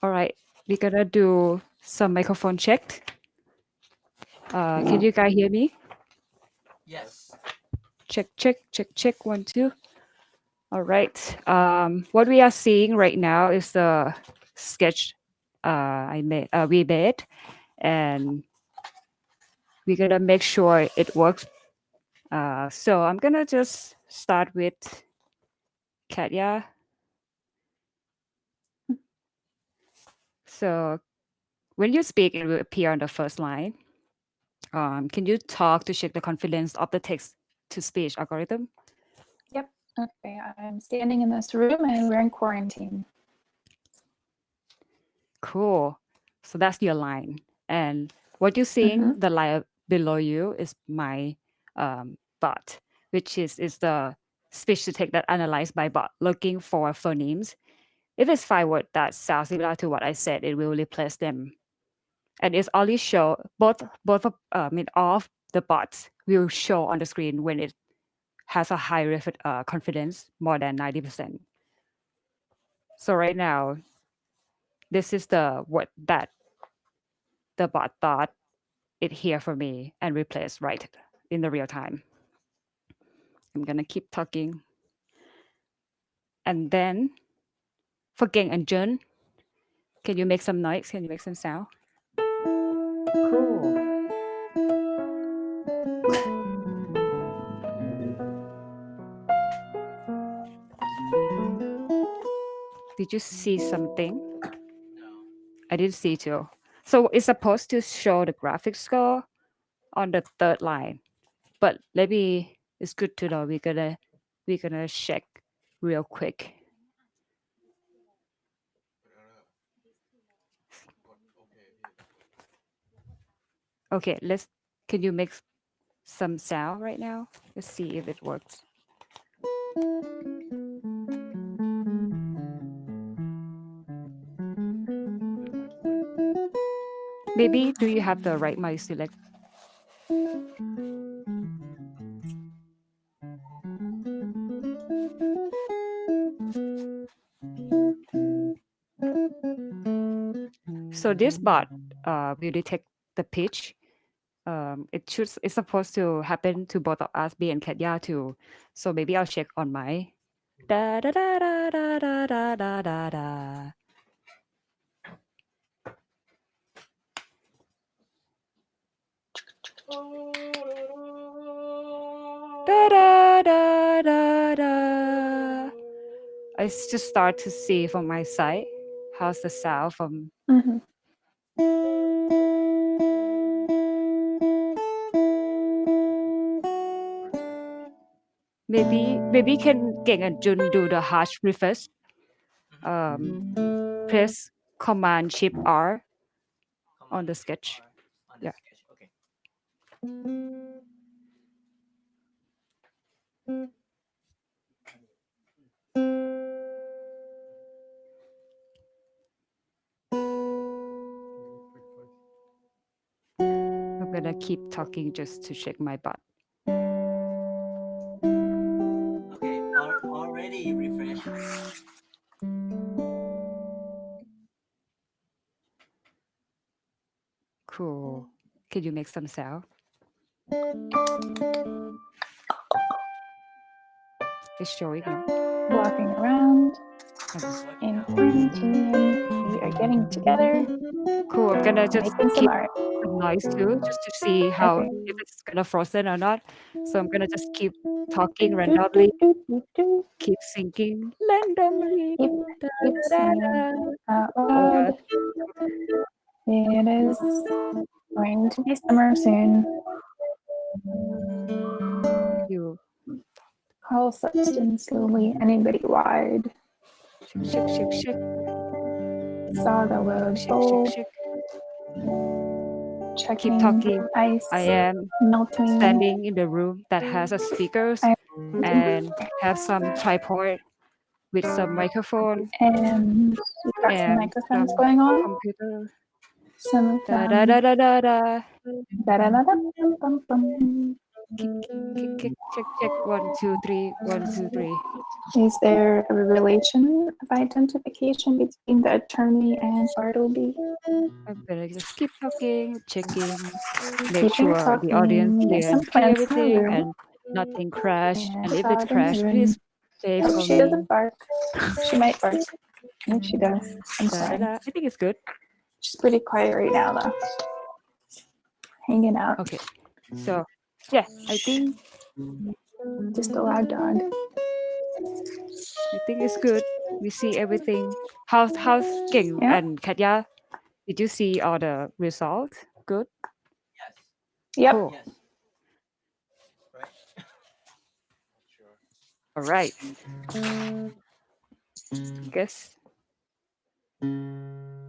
All right, we're gonna do some microphone check. Can you guys hear me? Yes. Check, check, check, check. 1, 2. All right. What we are seeing right now is the sketch we made, and we're gonna make sure it works. So I'm gonna just start with Katya. So when you speak, it will appear on the first line. Can you talk to check the confidence of the text to speech algorithm? Yep. Okay. I'm standing in this room and we're in quarantine. Cool. So that's your line. And what you're seeing, the line below you is my bot, which is the speech to text that analyzed by bot looking for phonemes. If it's 5 words that sound similar to what I said, it will replace them. And it's only show both of all of the bots will show on the screen when it has a high confidence, more than 90%. So right now, this is the word that the bot thought it here for me and replace right in the real time. I'm gonna keep talking. And then for Geng and Jun, can you make some noise? Can you make some sound? Cool. Did you see something? No. I did see too. So it's supposed to show the graphic score on the third line. But maybe it's good to know we're gonna check real quick. Okay, can you make some sound right now? Let's see if it works. Maybe do you have the right mic select? So this bot will detect the pitch. It's supposed to happen to both of us, B and Katya too. So maybe I'll check on my da da da da da da da da da da. Da da da da da. I just start to see from my side how's the sound from. Maybe can Geng and Jun do the harsh refresh. Press Command Shift R on the sketch. On the Yeah. sketch. Okay. I'm gonna keep talking just to check my butt. Okay. Already refreshed. Cool. Can you make some sound? Just showing you. Walking around in quarantine. We are getting together. Cool. I'm gonna just making some keep art. some noise too, just to see how Okay. if it's gonna frozen or not. So I'm gonna just keep talking randomly, keep singing randomly. Keep singing out loud. It is going to be summer soon. You Call substance slowly, anybody wide. shake, shake, shake, Saga road shake, shake, bold. shake. Checking Keep talking. ice I am melting. standing in the room that has a speakers and have some tripod with some microphone And we've got some and microphones some going on. computer. Some of Da them. da da da da da. Da-da-da-da-bum-bum-bum. Check 1 2 3 1 2 3. Is there a relation of identification between the attorney and Bartleby? I'm gonna just keep talking, checking, make Keeping sure the audience talking. There's some can hear plants in the everything room. and nothing crash. And And if it's dog in the crash, room. please pray Oh, for she doesn't me. bark. She might bark. I think she does. I'm Da, da, sorry. da. I think it's good. She's pretty quiet right now, though. Hanging out. Okay, so yeah, I think Just a loud dog. it's good. We see everything. How's King Yeah. and Katya? Did you see all the results? Good. Yes. Yep. Cool. Yes. Right. Sure. All right. Guess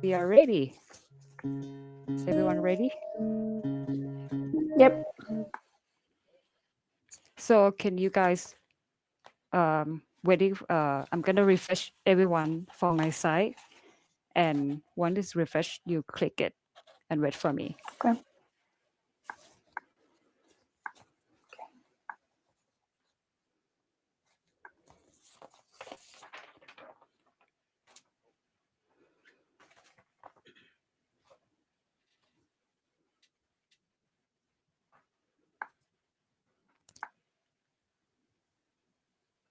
we are ready. Is everyone ready? Yep. So can you guys waiting? I'm gonna refresh everyone from my side, and once it's refreshed, you click it and wait for me. Okay.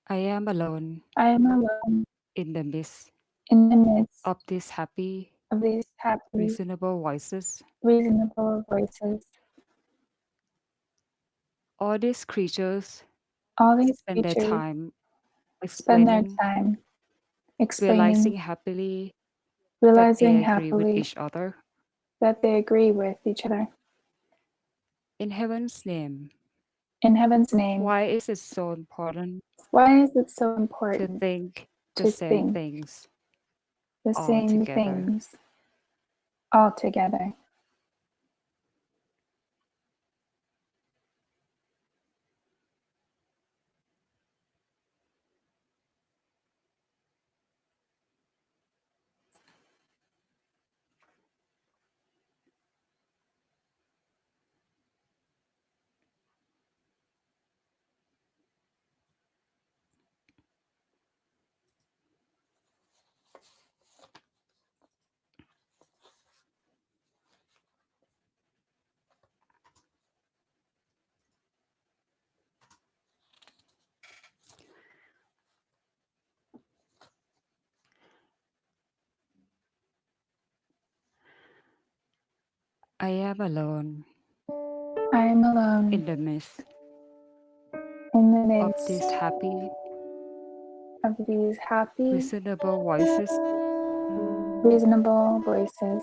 I am alone I am alone in the midst in the midst of these happy, of these happy, reasonable voices. reasonable voices. All these creatures All these spend their creatures time spend their explaining, time realizing explaining, happily that they realizing agree with happily each other. that they agree with each other. In heaven's name, In heaven's name, why is it so important why is it so to important think the to same think things the all same together? things all together? I am alone I am alone in the midst in the of midst these happy, of these happy, reasonable voices. reasonable voices.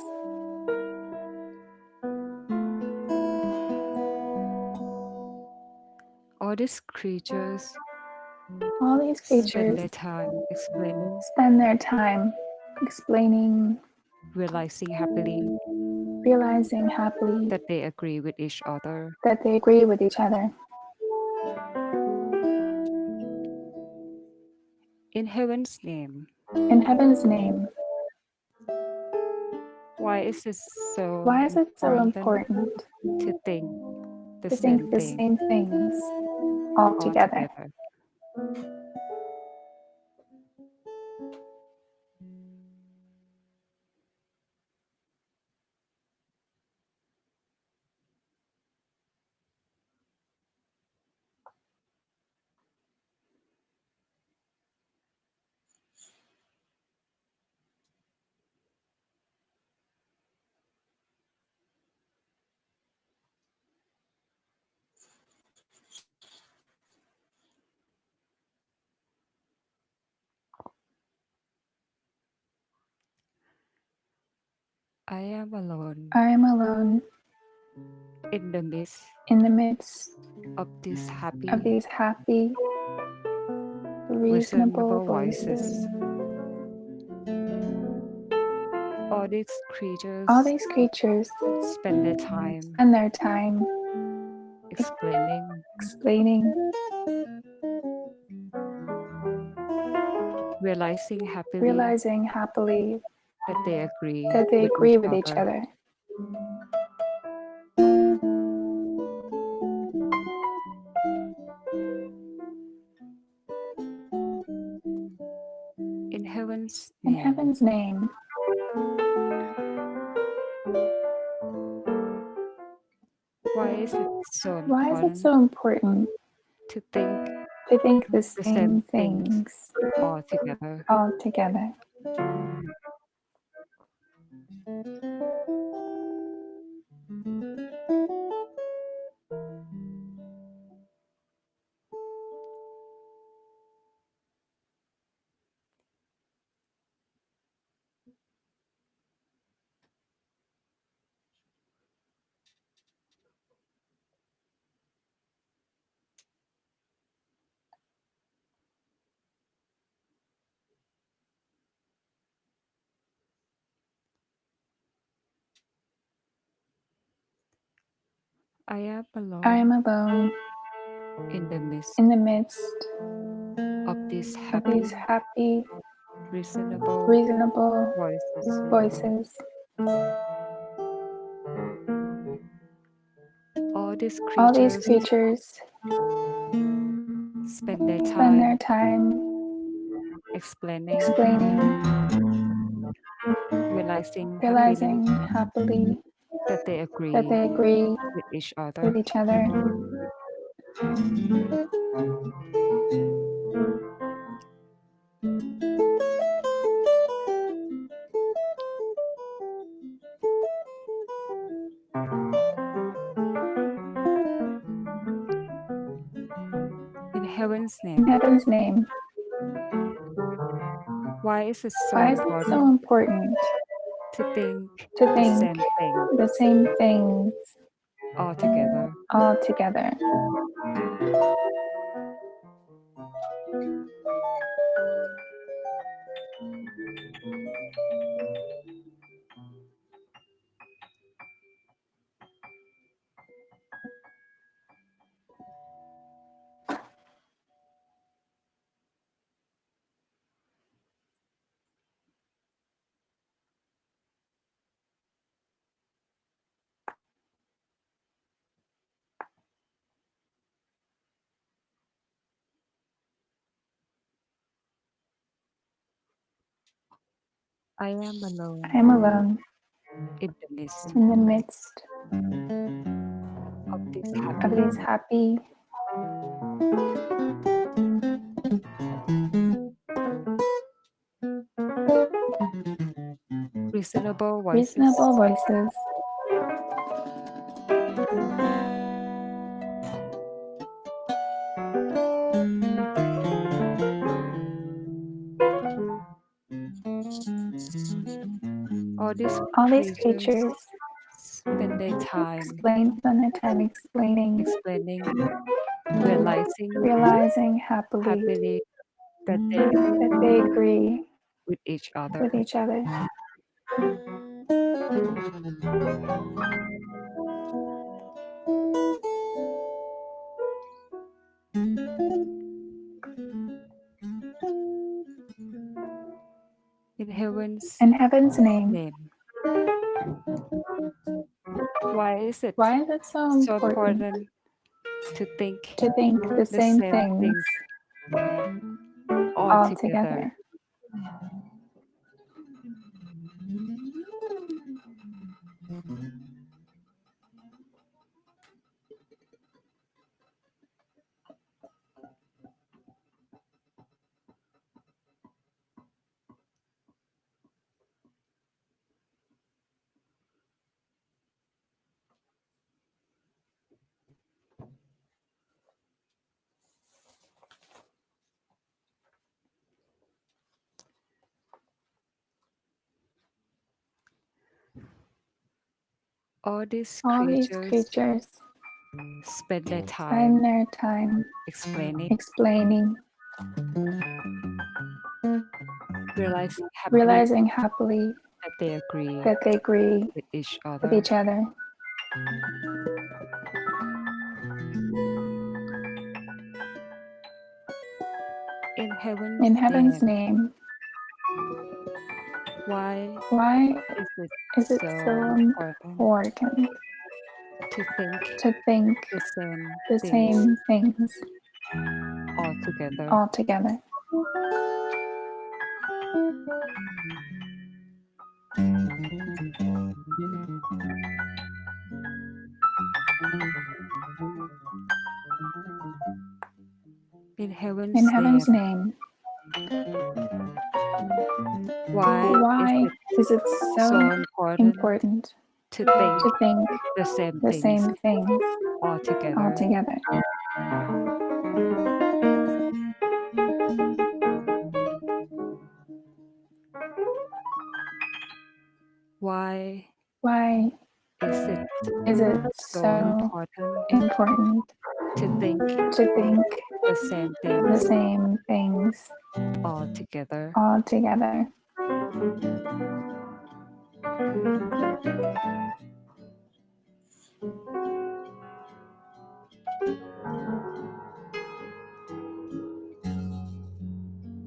All these creatures All these spend creatures their time explaining, spend their time explaining, realizing happily realizing happily that they agree with each other. that they agree with each other. In heaven's name, In heaven's name, why is it so why is it so important important to think the to think same the thing same things all all together? together? I am alone I am alone in the midst in the midst of these of happy, these happy, reasonable reasonable voices. voices. All these All creatures these creatures spend their time spend their time explaining, explaining, realizing happily realizing happily that they agree that they with each agree with each other. other. heaven's In name. heaven's name. Why is it so Why is it important so important to think to think the the same same things things all together? all together? I am I alone am alone in the midst in the midst of these of these happy, happy, reasonable reasonable voices. voices. All these All these creatures creatures spend their spend their time time explaining, explaining, realizing realizing happily happily that they that agree they agree with each with other. each other. In heaven's In name, heaven's name. why is it so Why is it so important important to think to the think same thing the same things all together? all together? I am I alone am alone in the midst in the midst of this of these happy, reasonable voices. reasonable voices. All these All these creatures creatures spend their time spend their time explaining, explaining, realizing realizing happily happily that that they agree with each other. with each other. In heaven's In heaven's name. name. Why is it Why is it so so important important to think to think the the same same things things all all together? together? All these All these creatures creatures spend their time spend their time explaining, explaining, realizing happily realizing happily that they agree that they agree with each with other. each other. In heaven's In heaven's name, name. why Why is it is it so so important important to think to think the same the things same things all together? all together? In In heaven's heaven's name, name, why is why it is it so so important important to think to think the same the things same things altogether? altogether? Why Why is it is it so so important important to think to think the same the things same things altogether? altogether?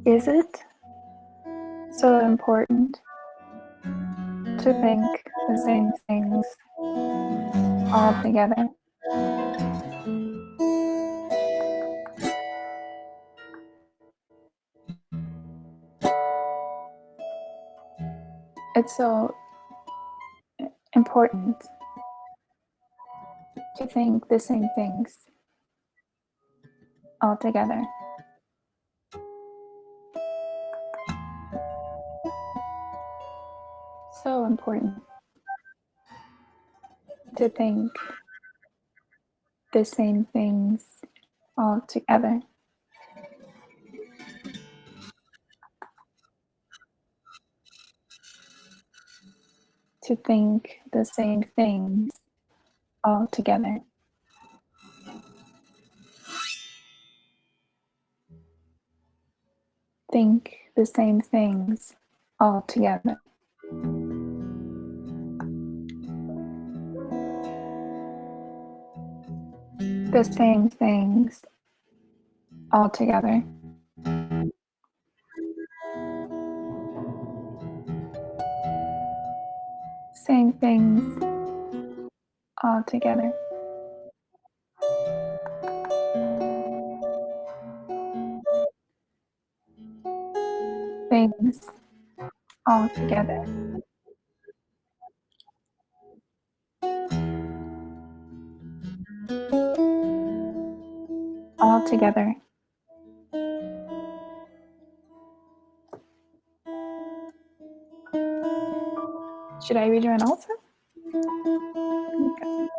Is it so important to think the same things altogether? It's so important to think the same things altogether. So important to think the same things altogether. To think the same things altogether. Think the same things altogether. The same things altogether. Same things altogether. Things altogether. Altogether. Should I rejoin also? Okay.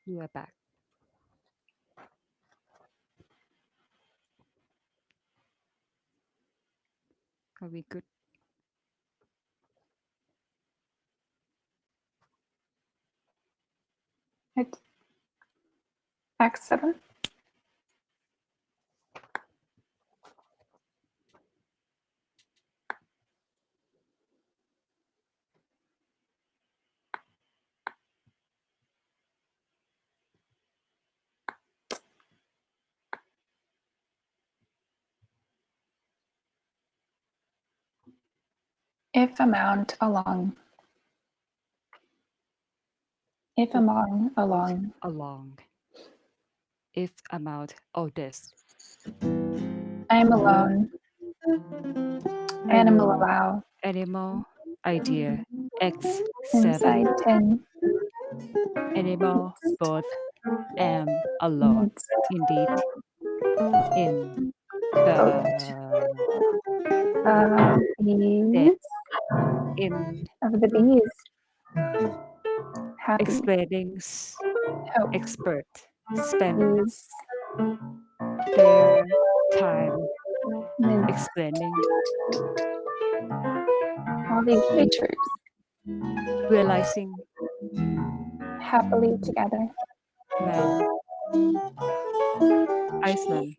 You are back. Are we good? It's Act 7. If amount along. If among along. Along. If amount, oh, this. I am alone. Animal allow. Animal, idea, X, 7. Inside 10. Animal, both, am, alone. Needs. Indeed, in Boat. the Bees. in Of the bees. Happy. explaining Hope. expert spend Use. their time Mid. explaining, All these creatures realizing happily together. man, Iceland.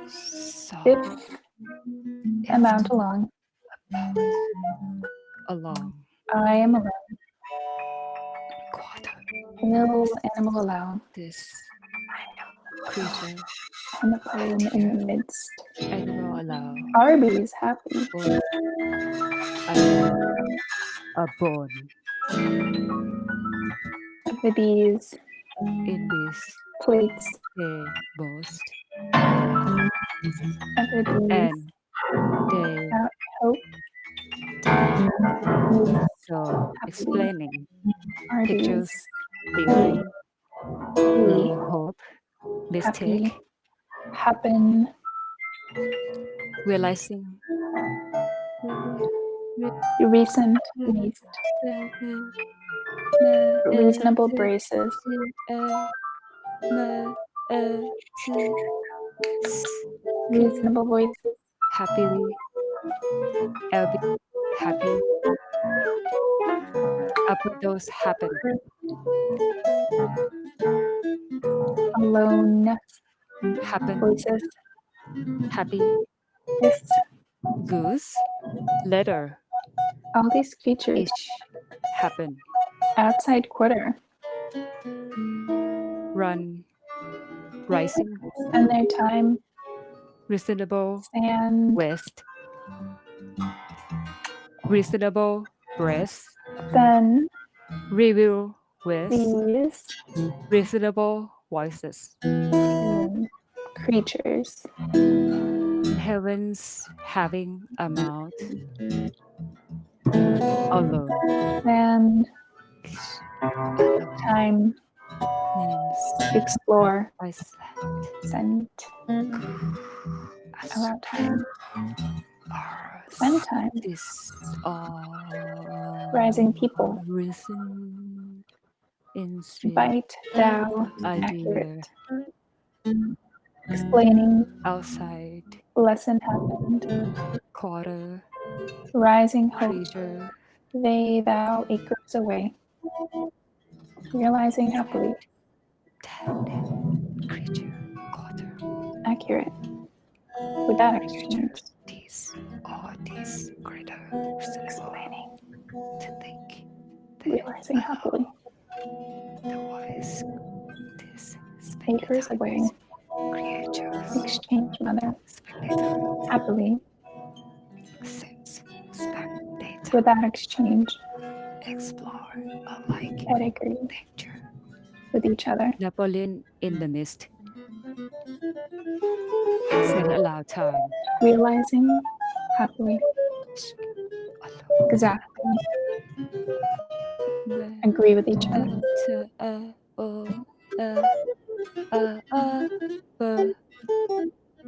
So Fifth it's amount along. about along I am alone. quarter. No animal alone. This creature, And the poem in the midst. animal allow, Arby's happy. both allow a bone Of the bees, in this plates they most, of the bees. and they Out hope. so Happy. explaining Arby's. pictures, feeling, We hope, happy. mistake, Happen. realizing, Recent. Least. Reasonable braces. Reasonable voices. happily, LB, happy, upper dose happen, Alone. happen, Voices. happy, Yes. goose, letter, All these creatures. ish, happen, Outside quarter. run, rising, Spend their time. reasonable, Sand. west, reasonable, breast, Then review, west, these reasonable voices, creatures. heavens having a mouth, alone, Then alone, time. names, Explore. Iceland, Send. Allow time. Spend time. This all Rising people. reason in Bite. Thou. idea Accurate. Explaining. outside Lesson happened. quarter Rising hope. creature They, thou, acres away. Realizing happily. dead creature quarter Accurate. Without exchange. these or these greater reasonable Explaining. to think they Realizing happily. the wise this Acres spectator away. creatures Exchange mother. spectator Happily. sense spectator Without exchange. explore alike Pedigree. picture With each other. Napoleon in the mist send allow time Realizing happily. alone Exactly. Agree with each other. oh uh,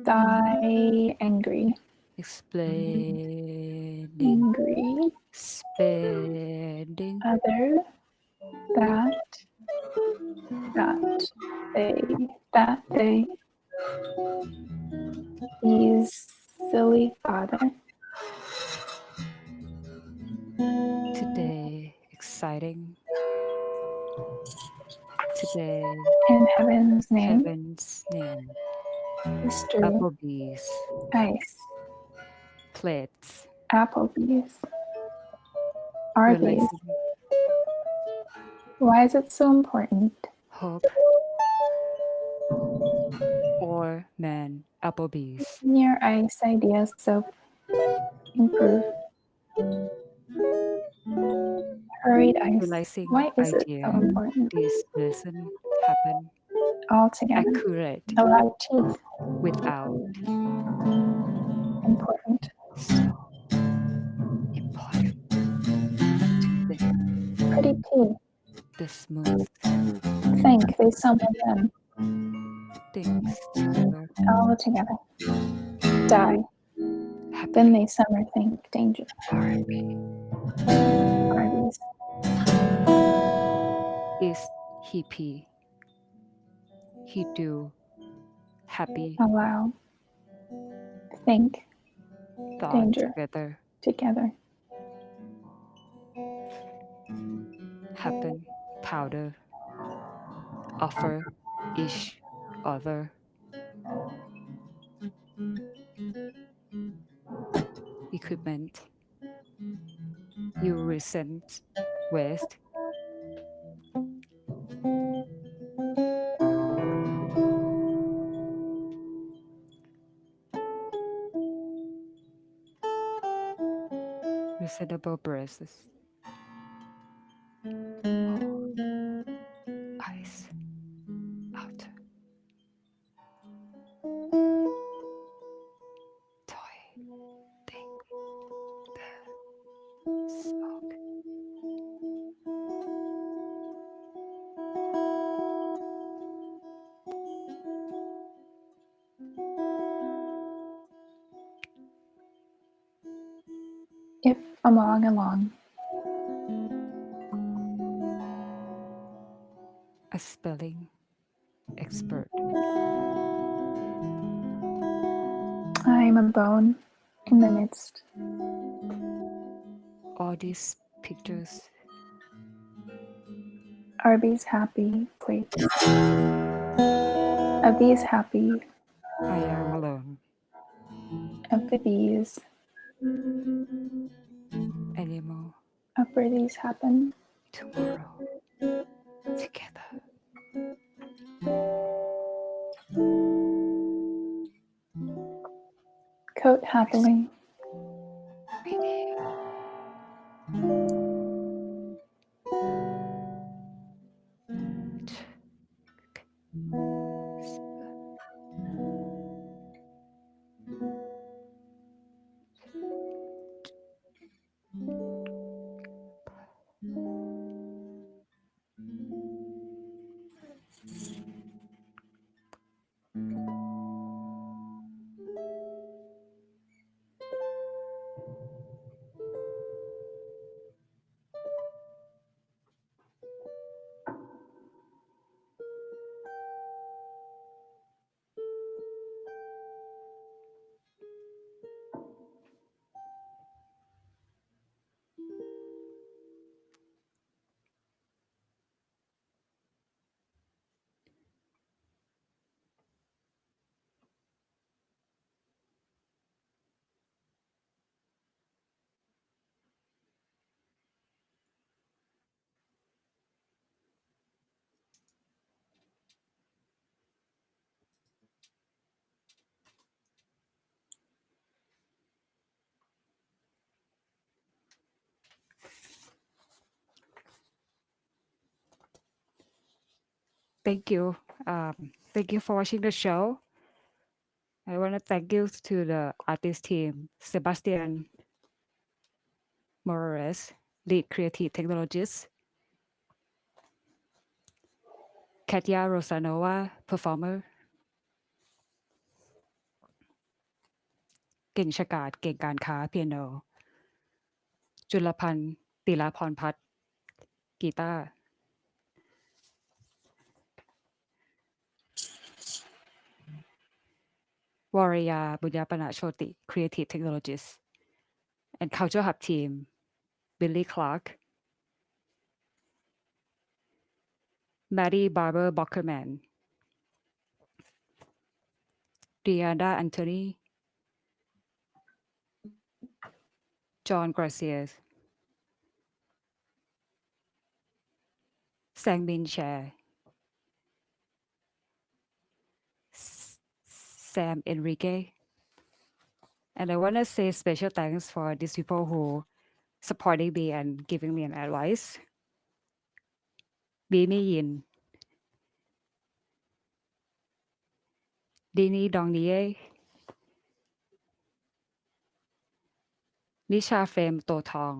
Die angry. explaining Angry. spending Other. That. They. That they. These. Silly father. today exciting today In heaven's name. heaven's name History. Applebee's Ice. plates Applebee's. Arby's. realizing Why is it so important? hope or man Applebee's Near ice ideas soap. Improve. Hurried ice. realizing Why is it idea so important? this lesson happen All together. accurate Allow teeth. without Important. so important Pretty tea. the smooth Think they summon them. things together All together. Die. happy Then they summer think danger. R&B Arby's. is hippie he do happy Allow. Think thought danger. together Together. happen powder offer each other equipment you resent waste, reasonable braces, eyes out, toy thing, smoke. If along, A spelling expert. I'm a bone in the midst All these pictures, Arby's happy plates. Of these happy, I am alone. of the bees, Anymore. of where these happen. Tomorrow. Together. Coat happily, Maybe. Thank you. Thank you for watching the show. I want to thank you to the artist team, Sebastian Morales, lead creative technologist, Katya Rosanova, performer, เก่งฉกาจเก่งการค้าเปียโนจุลพันธ์ติลาพรพัฒน์กีตาร์วรยาบุญญาปนโชติ Creative Technologist and CultureHub team Billy Clark Maddie Barber Bockerman Diana Anthony John Garcia Sangmin Chair Sam Enrique and I want to say special thanks for these people who supporting me and giving me an advice Bimi Yin Dini Dongnie นิชาเฟรมโตทอง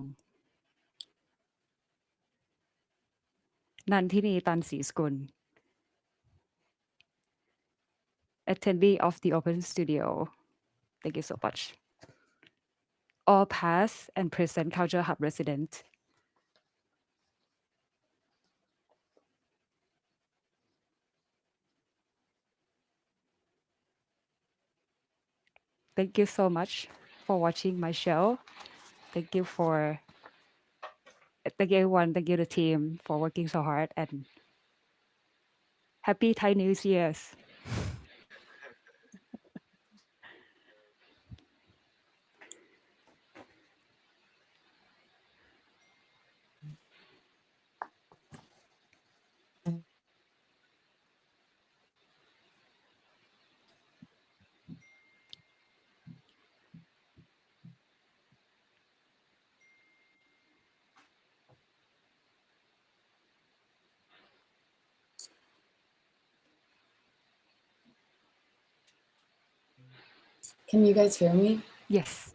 นันทินีตันศรีสกุล attendee of the open studio thank you so much all past and present culture hub resident thank you so much for watching my show thank you everyone thank you the team for working so hard and Happy Thai New Year's. Can you guys hear me? Yes.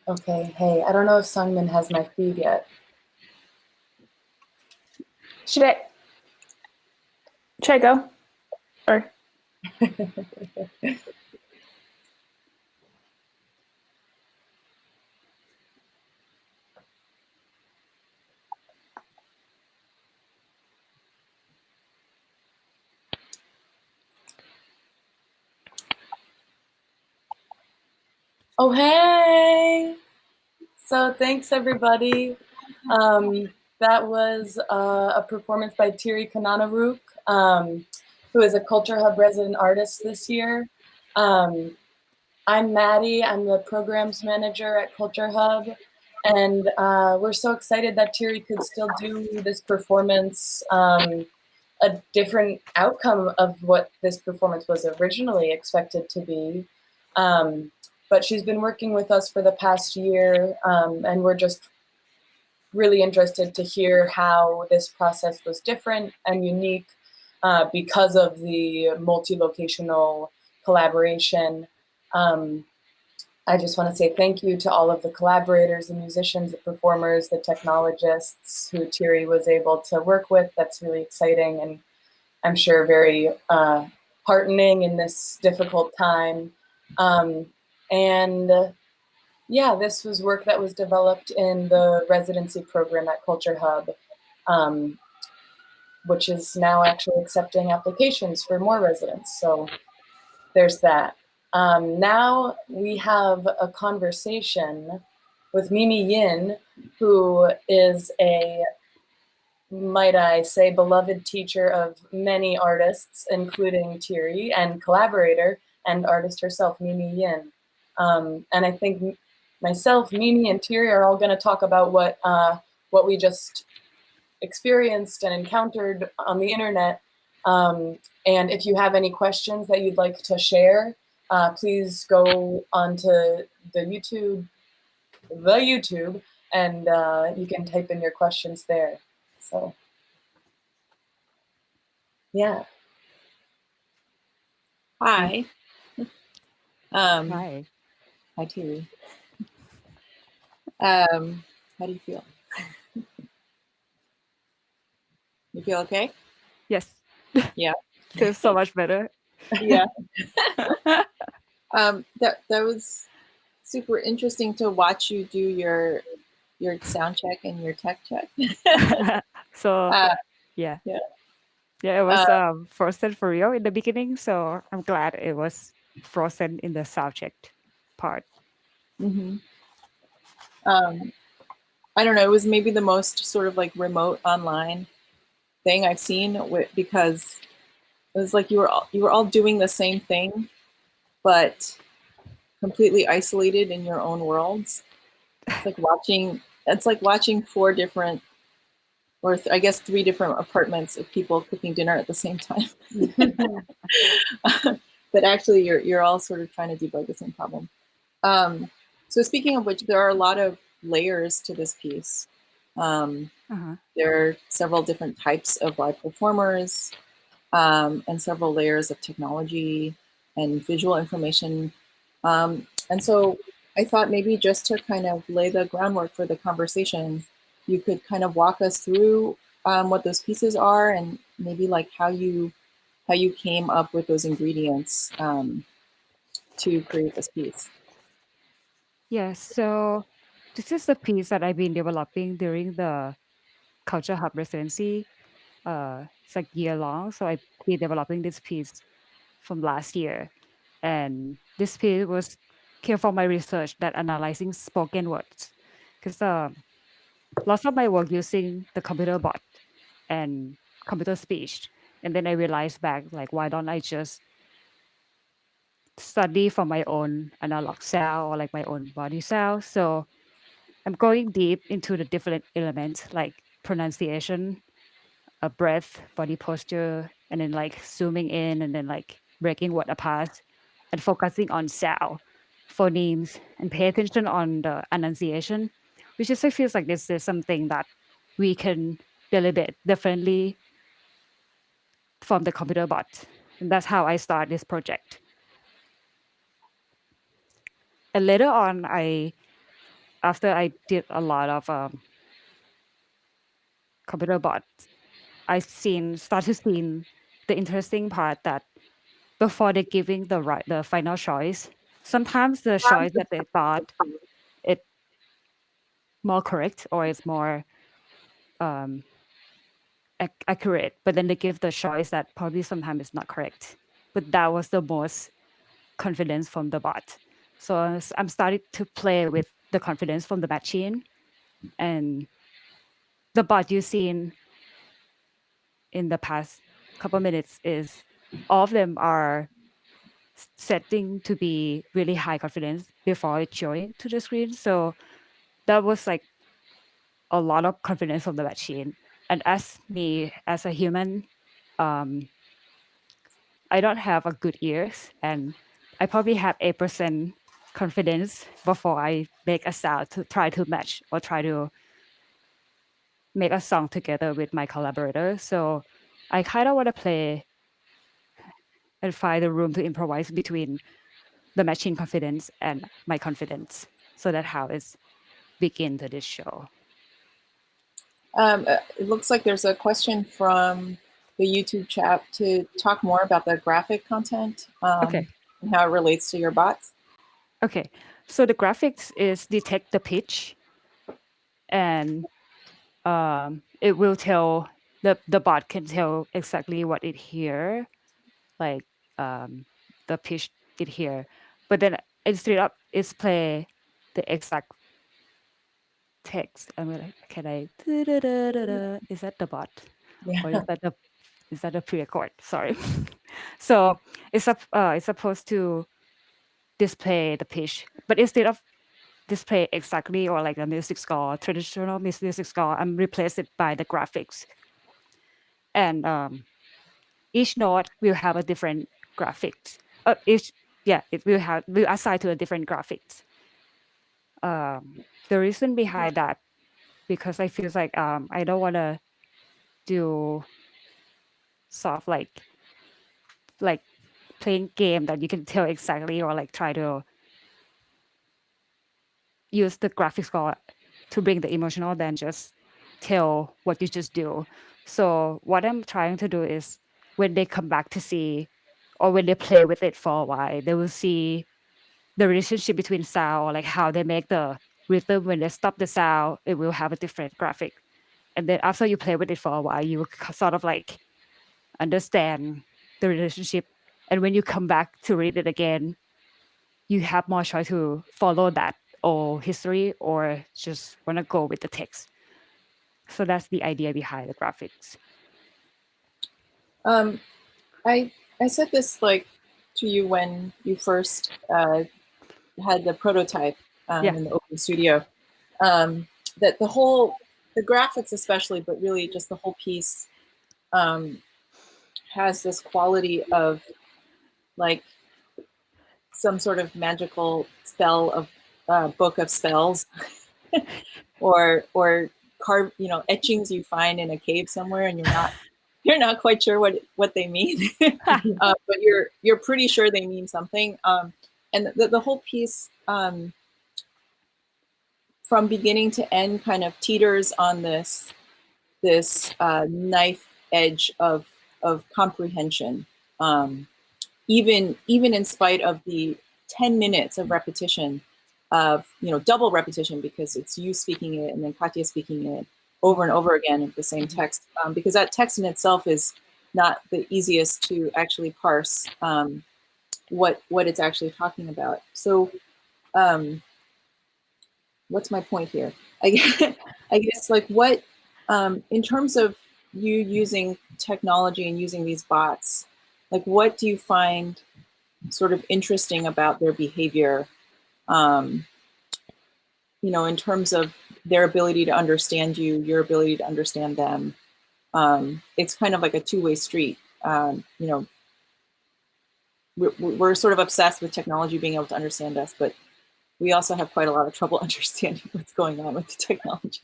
Okay, hey, I don't know if Sungmin has my feed yet. Should I go? Or Oh, hey! So thanks, everybody. That was a performance by Tiri Kananuruk, who is a CultureHub resident artist this year. I'm Maddie. I'm the programs manager at CultureHub. And we're so excited that Tiri could still do this performance, a different outcome of what this performance was originally expected to be. But she's been working with us for the past year, and we're just really interested to hear how this process was different and unique because of the multi-locational collaboration. I just want to say thank you to all of the collaborators, the musicians, the performers, the technologists who Tiri was able to work with. That's really exciting and I'm sure very heartening in this difficult time. And yeah, this was work that was developed in the residency program at CultureHub, which is now actually accepting applications for more residents. So there's that. Now we have a conversation with Mimi Yin, who is a, might I say, beloved teacher of many artists, including Tiri, and collaborator and artist herself, Mimi Yin. And I think myself, Mimi, and Tiri are all going to talk about what we just experienced and encountered on the internet. And if you have any questions that you'd like to share, please go onto the YouTube, and you can type in your questions there. So, yeah. Hi. Hi. Hi, Tiri. How do you feel? You feel okay? Yes. Yeah. Feels so much better. Yeah. That was super interesting to watch you do your sound check and your tech check. So Yeah. yeah, it was frozen for real in the beginning. So I'm glad it was frozen in the subject part. Mm-hmm. I don't know. It was maybe the most sort of like remote online thing I've seen because it was like you were all doing the same thing, but completely isolated in your own worlds. It's like watching four different, or I guess 3 different apartments of people cooking dinner at the same time. But actually you're all sort of trying to debug the same problem. So speaking of which, there are a lot of layers to this piece. There are several different types of live performers, and several layers of technology and visual information. And so I thought maybe just to kind of lay the groundwork for the conversation, you could kind of walk us through what those pieces are and maybe like how you came up with those ingredients to create this piece. Yes. So this is the piece that I've been developing during the Culture Hub residency. It's like year long. So I've been developing this piece from last year. And this piece was came from my research that analyzing spoken words. Because lots of my work using the computer bot and computer speech. And then I realized back, like, why don't I just study for my own analog sound or like my own body sound? So I'm going deep into the different elements like pronunciation, a breath, body posture, and then like zooming in and then like breaking word apart and focusing on sound, phonemes, and pay attention on the enunciation, which just feels like this is something that we can deliberate differently from the computer bot. And that's how I start this project. And later on, after I did a lot of computer bots, started seeing the interesting part that before they giving the final choice, sometimes the choice that they thought it more correct or it's more um, accurate, but then they give the choice that probably sometimes is not correct. But that was the most confidence from the bot. So I'm starting to play with the confidence from the machine, and the bot you've seen in the past couple minutes is all of them are setting to be really high confidence before it showing to the screen. So that was like a lot of confidence from the machine. And as me, as a human, um, I don't have a good ears, and I probably have 8% confidence before I make a sound to try to match or try to make a song together with my collaborator. So I kind of want to play and find the room to improvise between the machine confidence and my confidence. So that's how it's begin to this show. It looks like there's a question from the YouTube chat to talk more about the graphic content Okay. and how it relates to your bots. Okay. So the graphics is detect the pitch, and it will tell the bot can tell exactly what it hear, like the pitch it hear. But then instead of it's play the exact text. I'm gonna can I is that the bot? Yeah. Or is that a pre-record? Sorry. So it's supposed to display the pitch, but instead of display exactly or like a music score, traditional music score, I'm replace it by the graphics. And each note will have a different graphics. It will assign to a different graphics. The reason behind that because I feel like I don't want to do soft like playing game that you can tell exactly or like try to use the graphics score to bring the emotional than just tell what you just do. So what I'm trying to do is when they come back to see or when they play with it for a while, they will see the relationship between sound or like how they make the rhythm when they stop the sound, it will have a different graphic. And then after you play with it for a while, you will sort of like understand the relationship. And when you come back to read it again, you have more choice to follow that or history or just want to go with the text. So that's the idea behind the graphics. I said this like to you when you first had the prototype in the Open Studio, that the graphics especially, but really just the whole piece has this quality of like some sort of magical spell of book of spells or carve, etchings you find in a cave somewhere and you're not quite sure what they mean, but you're pretty sure they mean something. And the whole piece from beginning to end kind of teeters on this knife edge of comprehension, even in spite of the 10 minutes of repetition of double repetition, because it's you speaking it and then Katya speaking it over and over again of the same text, because that text in itself is not the easiest to actually parse what it's actually talking about. So what's my point here? I guess like what in terms of you using technology and using these bots, like what do you find sort of interesting about their behavior, you know, in terms of their ability to understand you, your ability to understand them? It's kind of like a two-way street. You know, we're sort of obsessed with technology being able to understand us, but we also have quite a lot of trouble understanding what's going on with the technology.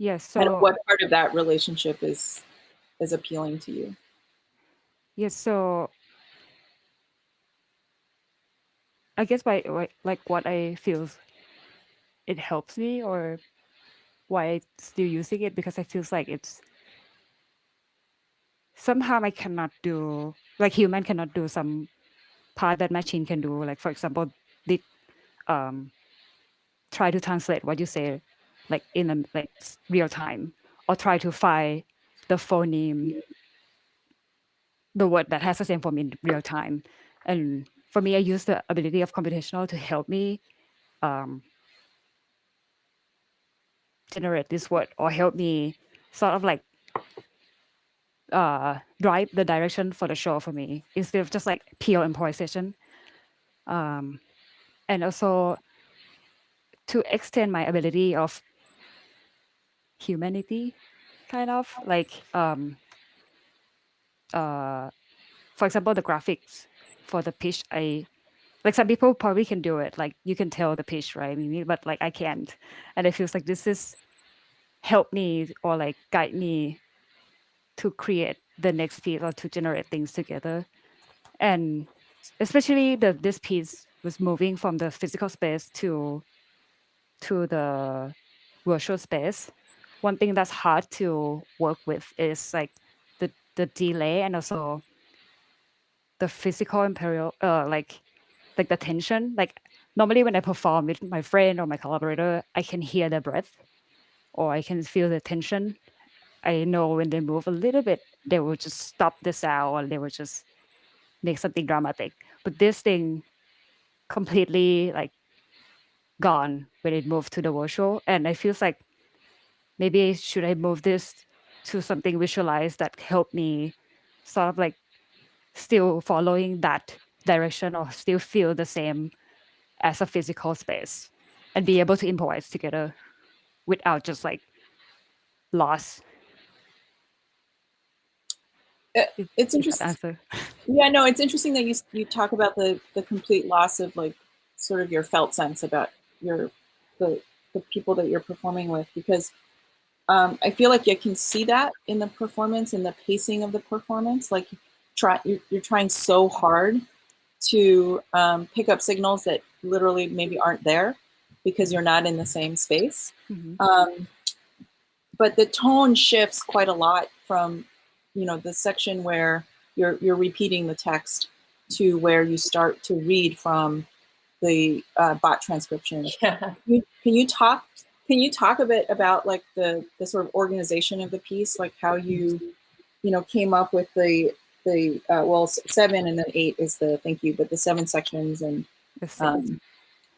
Yes. And So what part of that relationship is appealing to you? yes. So I guess like what I feel it helps me, or why I still using it, because I feels like it's somehow I cannot do, like human cannot do some part that machine can do. Like for example, the um try to translate what you say like in a like real time, or try to find the phoneme, the word that has the same form in real time. And for me, I use the ability of computational to help me um, generate this word, or help me sort of like drive the direction for the show for me, instead of just like pure improvisation. Um, and also to extend my ability of humanity, kind of like for example, the graphics for the pitch. I like some people probably can do it, like you can tell the pitch, right, Mimi? But like I can't, and it feels like this is help me, or like guide me to create the next piece, or to generate things together. And especially this piece was moving from the physical space to the virtual space. One thing that's hard to work with is like the delay, and also the physical imperial like the tension. Like normally when I perform with my friend or my collaborator, I can hear their breath, or I can feel the tension. I know when they move a little bit, they will just stop the sound, or they will just make something dramatic. But this thing completely like gone when it moved to the virtual. And I feels like maybe should I move this to something visualized that help me sort of like still following that direction, or still feel the same as a physical space, and be able to improvise together without just like loss. It's Is that interesting. answer? Yeah, no, it's interesting that you talk about the complete loss of like sort of your felt sense about your the the people that you're performing with, because I feel like you can see that in the performance and the pacing of the performance. Like you're trying so hard to pick up signals that literally maybe aren't there because you're not in the same space. Mm-hmm. But the tone shifts quite a lot from, you know, the section where you're repeating the text to where you start to read from the bot transcription. Yeah. Can you talk a bit about like the sort of organization of the piece, like how you know came up with the well, 7 and then 8 is the thank you, but the 7 sections, and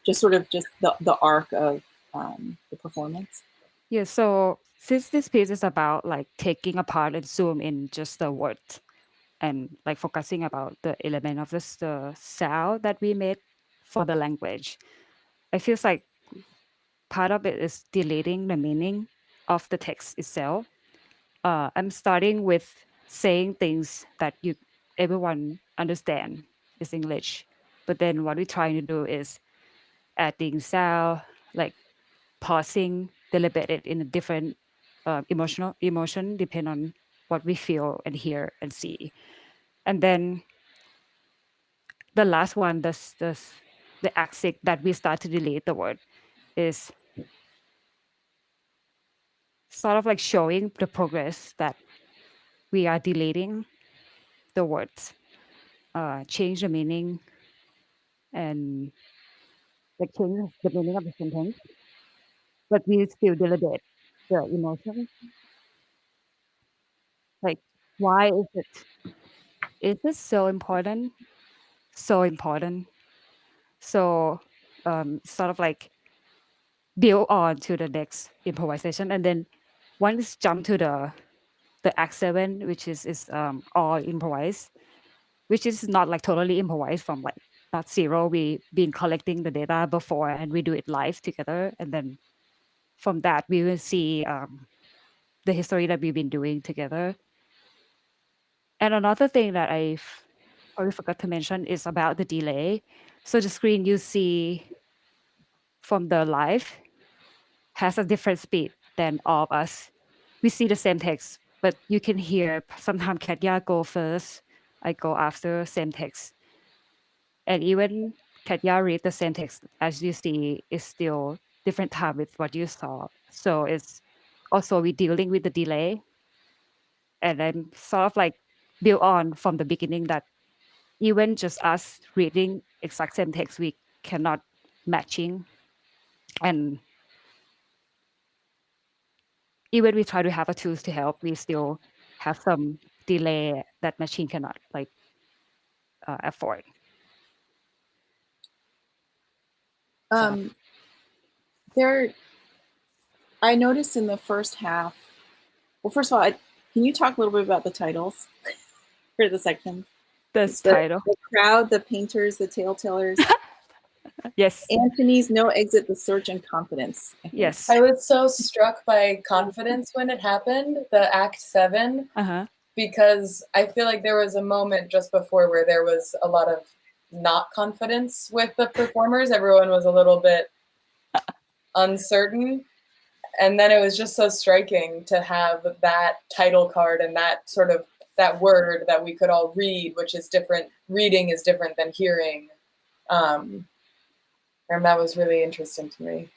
just sort of just the arc of the performance. Yeah, so since this piece is about like taking apart and zoom in just the words, and like focusing about the element of this the sound that we made for the language, I feels like part of it is deleting the meaning of the text itself. I'm starting with saying things that everyone understand is English, but then what we're trying to do is adding sound, like pausing, deliberate it in a different emotion, depend on what we feel and hear and see. And then the last one, the exit that we start to delete the word, is sort of like showing the progress that we are deleting the words, change the meaning, and like change the meaning of the sentence, but we still deliberate the emotion. Like, why is it? Is this so important? So important. So, sort of like build on to the next improvisation, and then once jump to the act 7, which is all improvised, which is not like totally improvised from like not zero. We been collecting the data before and we do it live together, and then from that we will see the history that we've been doing together. And another thing that I probably forgot to mention is about the delay. So the screen you see from the live has a different speed than all of us. We see the same text, but you can hear sometimes Katya go first, I go after, same text. And even Katya read the same text as you see is still different time with what you saw. So it's also we dealing with the delay, and then sort of like build on from the beginning that even just us reading exact same text, we cannot matching. And even we try to have a tools to help, we still have some delay that machine cannot like afford. So There, I noticed in the first half. Well, first of all, can you talk a little bit about the titles for the section? this The title, crowd, the painters, the tale tellers, yes, Antony's no exit, the search, and confidence. I think. yes, I was so struck by confidence when it happened, the Act 7, because I feel like there was a moment just before where there was a lot of not confidence with the performers. Everyone was a little bit uncertain. And then it was just so striking to have that title card and that sort of that word that we could all read, which is different. Reading is different than hearing. And that was really interesting to me.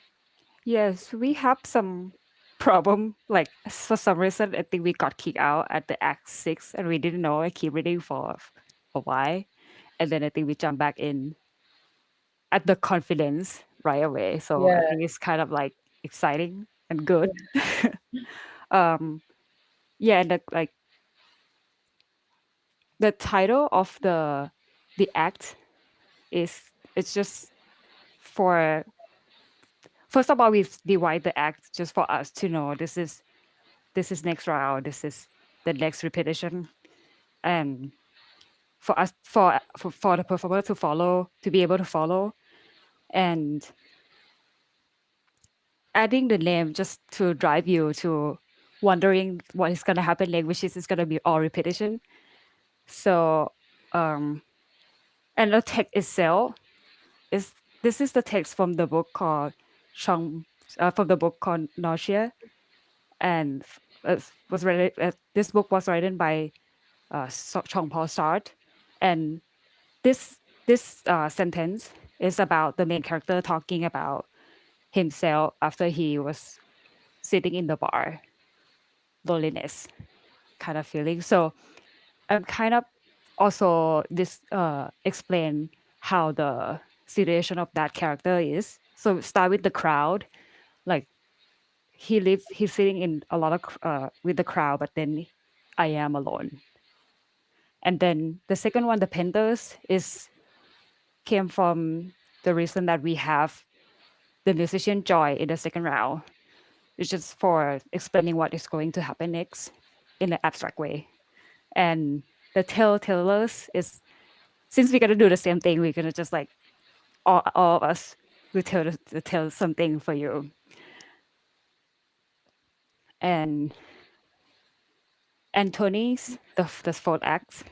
yes, we have some problem. Like for some reason, I think we got kicked out at the Act 6, and we didn't know. I keep reading for a while, and then I think we jump back in at the confidence right away. So I Yeah. think it's kind of like exciting and good. Yeah, and like the title of the act is it's just for first of all we divide the act just for us to know this is next round, this is the next repetition, and for us for the performer to follow, to be able to follow, and adding the name just to drive you to wondering what is going to happen next, which is going to be all repetition. So and the text itself is this is the text from the book called from the book called Nausea, and this book was written by Chong Paul Sartre, and this sentence is about the main character talking about himself after he was sitting in the bar, loneliness kind of feeling. So I'm kind of also this explain how the situation of that character is. So start with the crowd, like he's sitting in a lot of with the crowd, but then I am alone. And then the second one, the painters, is came from the reason that we have the musician Joy in the second round. It's just for explaining what is going to happen next in an abstract way. And the tellers is, since we're gonna do the same thing, we're gonna just like all of us will tell something for you. And Antony's the fourth act.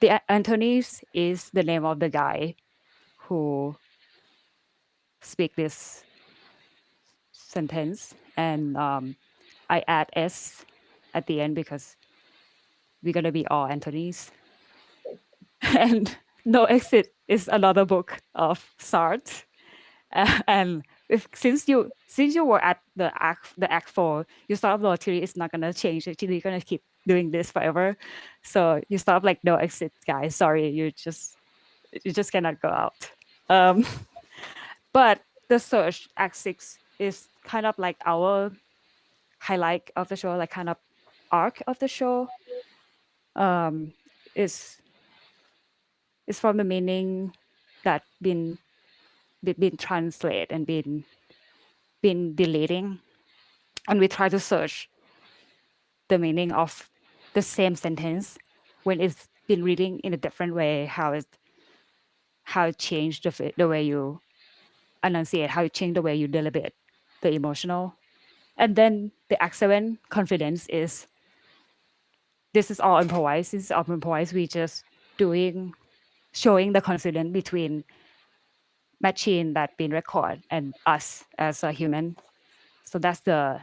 The Antony's is the name of the guy who speak this sentence, and I add s at the end because we're gonna be all Antony's. And No Exit is another book of Sartre. And since you were at the act 4, you sort of know Tiri is not gonna change. Tiri gonna keep doing this forever. So you sort of like no exit, guys. Sorry, you just cannot go out. But the search act 6 is kind of like our highlight of the show, like kind of arc of the show. Is from the meaning that been translated and been been deleting, and we try to search the meaning of the same sentence when it's been reading in a different way, how it changed the way you enunciate, how it changed the way you deliberate the emotional. And then the excellent confidence is this is all improvised. This is all improvised. We just showing the confidence between machine that been recorded and us as a human. So that's the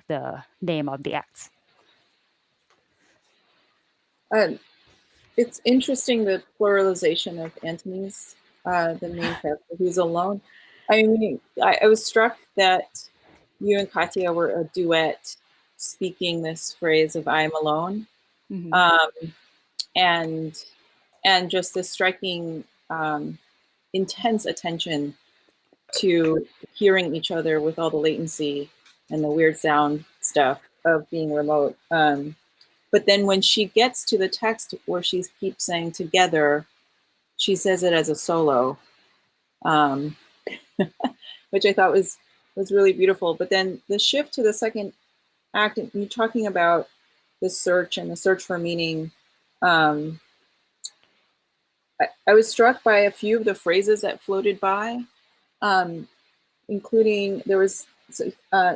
name of the acts. It's interesting the pluralization of Antony's, the main character who's alone. I mean, I was struck that you and Katya were a duet speaking this phrase of "I am alone," and just this striking, intense attention to hearing each other with all the latency and the weird sound stuff of being remote. But then when she gets to the text where she keeps saying together, she says it as a solo, which I thought was really beautiful. But then the shift to the second act, you're talking about the search and the search for meaning. I was struck by a few of the phrases that floated by, including there was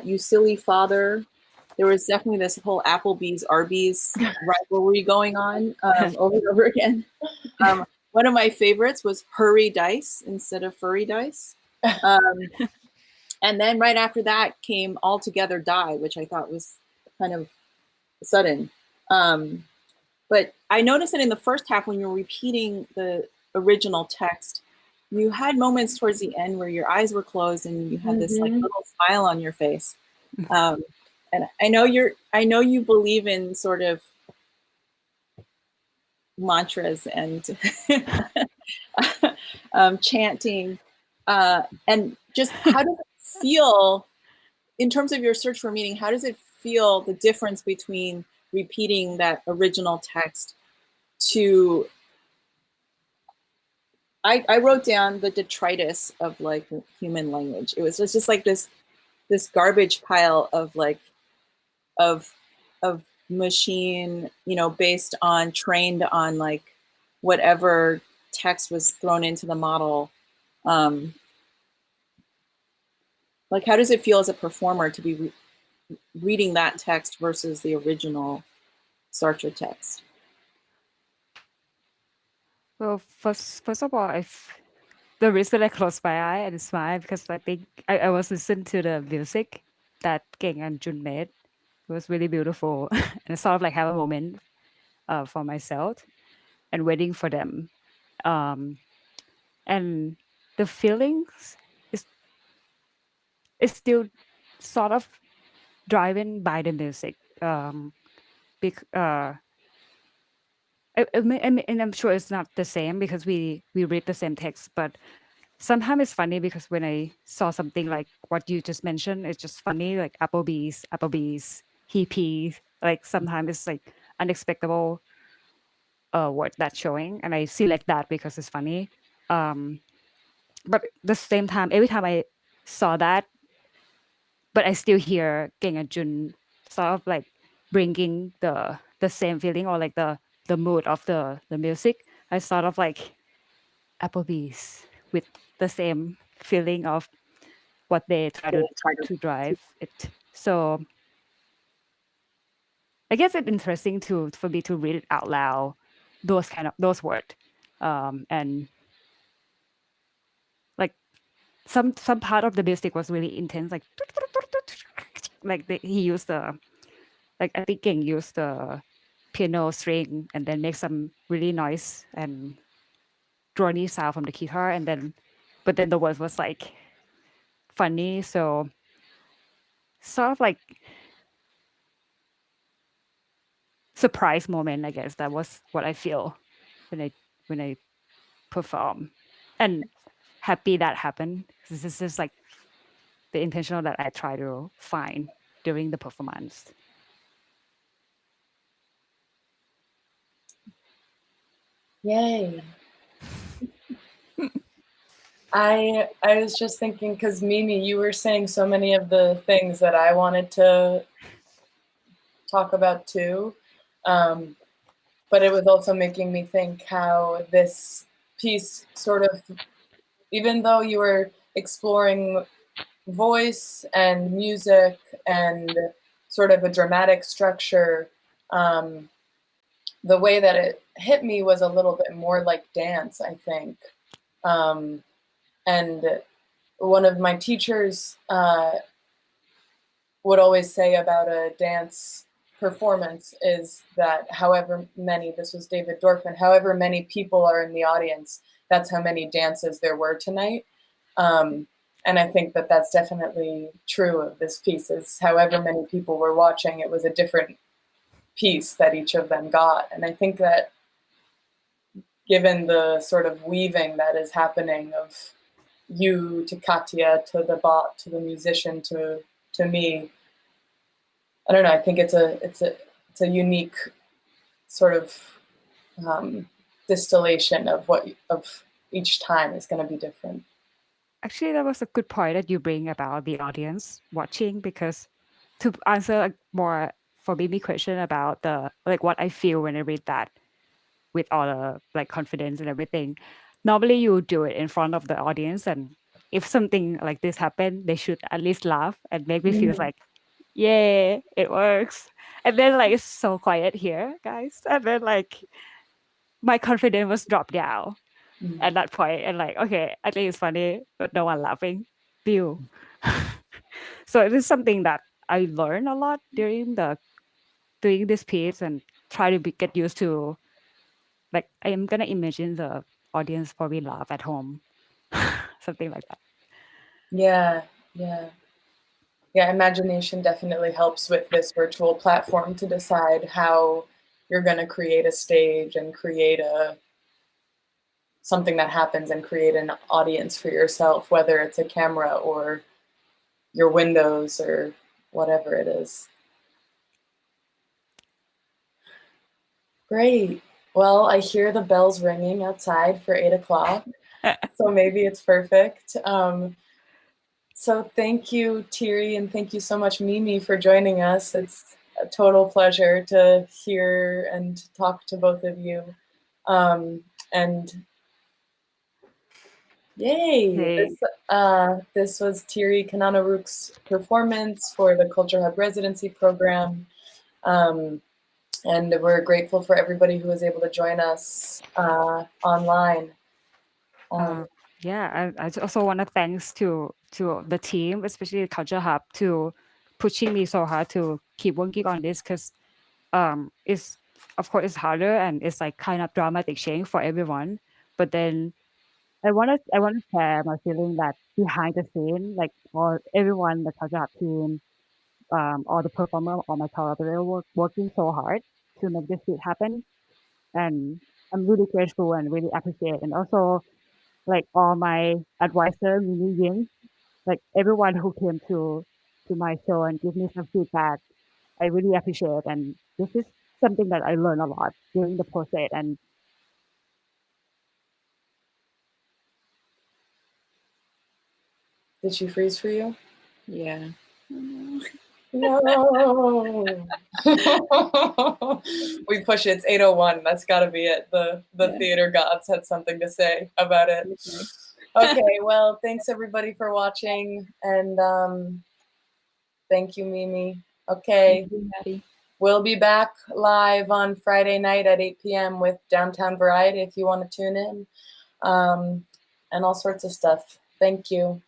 "you silly father." There was definitely this whole Applebee's Arby's rivalry going on over and over again. One of my favorites was "hurry dice" instead of "furry dice." And then right after that came "all together die," which I thought was kind of sudden. But I noticed that in the first half, when you're repeating the original text, you had moments towards the end where your eyes were closed and you had this like little smile on your face. And I know you believe in sort of mantras and chanting, and just how does it feel in terms of your search for meaning? How does it feel, the difference between repeating that original text to, I wrote down the detritus of like human language. It was just like this garbage pile of like of machine, based on, trained on like whatever text was thrown into the model. Like, how does it feel as a performer to be reading that text versus the original Sartre text? Well, first of all, the reason I closed my eye and smile because I think I was listening to the music that King and Jun made. It was really beautiful, and I sort of like have a moment for myself and waiting for them. And the feelings is still sort of driven by the music. And I'm sure it's not the same because we read the same text, but sometimes it's funny because when I saw something like what you just mentioned, it's just funny, like Applebee's, hippie. Like sometimes it's like unexpected word that's showing, and I select that because it's funny. But at the same time, every time I saw that, but I still hear Geng and Jun sort of like bringing the same feeling or like the mood of the music. I sort of like Applebee's with the same feeling of what they try to drive it. So I guess it's interesting for me to read it out loud, those words, and like some part of the music was really intense, like he used the like I think King used the piano string and then make some really noise and drony sound from the guitar, and then but then the words was like funny, so sort of like surprise moment, I guess. That was what I feel when I perform, and happy that happened. This is just like the intentional that I try to find during the performance. Yay. I was just thinking, because Mimi, you were saying so many of the things that I wanted to talk about too. But it was also making me think how this piece sort of, even though you were exploring voice and music and sort of a dramatic structure, the way that it hit me was a little bit more like dance, I think. And one of my teachers would always say about a dance performance is that however many, this was David Dorfman, however many people are in the audience, that's how many dances there were tonight. And I think that that's definitely true of this piece, is however many people were watching, it was a different piece that each of them got. And I think that given the sort of weaving that is happening of you to Katya, to the bot, to the musician, to me, I don't know, I think it's a unique sort of distillation of what of each time is going to be different. Actually, that was a good point that you bring about the audience watching, because to answer a more for Mimi question about the like what I feel when I read that with all the like confidence and everything. Normally you do it in front of the audience, and if something like this happen, they should at least laugh and make me feel like, yeah, it works. And then like it's so quiet here, guys. And then like my confidence was dropped down at that point, and like, okay, I think it's funny, but no one laughing. Deal. So it is something that I learned a lot during the doing this piece, and try to get used to. Like I am gonna imagine the audience probably laugh at home, something like that. Yeah. Imagination definitely helps with this virtual platform to decide how you're going to create a stage and create something that happens and create an audience for yourself, whether it's a camera or your windows or whatever it is. Great. Well, I hear the bells ringing outside for 8 o'clock, so maybe it's perfect. So thank you, Tiri, and thank you so much, Mimi, for joining us. It's a total pleasure to hear and talk to both of you. And yay! Hey. This was Tiri Kananuruk's performance for the CultureHub residency program. And we're grateful for everybody who was able to join us online. Yeah, I also want to thanks to the team, especially the Culture Hub, to pushing me so hard to keep working on this, because it's of course it's harder and it's like kind of dramatic change for everyone. But then I want to share my feeling that behind the scene, like all everyone, the Culture Hub team, all the performer, all my collaborator working so hard to make this shit happen, and I'm really grateful and really appreciate, and also like all my advisor, Mini Ying, like everyone who came to my show and give me some feedback. I really appreciate, and this is something that I learned a lot during the process. And Did she freeze for you? Yeah. No. We push it. It's 8:01. That's got to be it. The theater gods had something to say about it. Okay, well, thanks everybody for watching, and thank you, Mimi. Okay, we'll be back live on Friday night at 8 p.m. with Downtown Variety if you want to tune in, and all sorts of stuff. Thank you.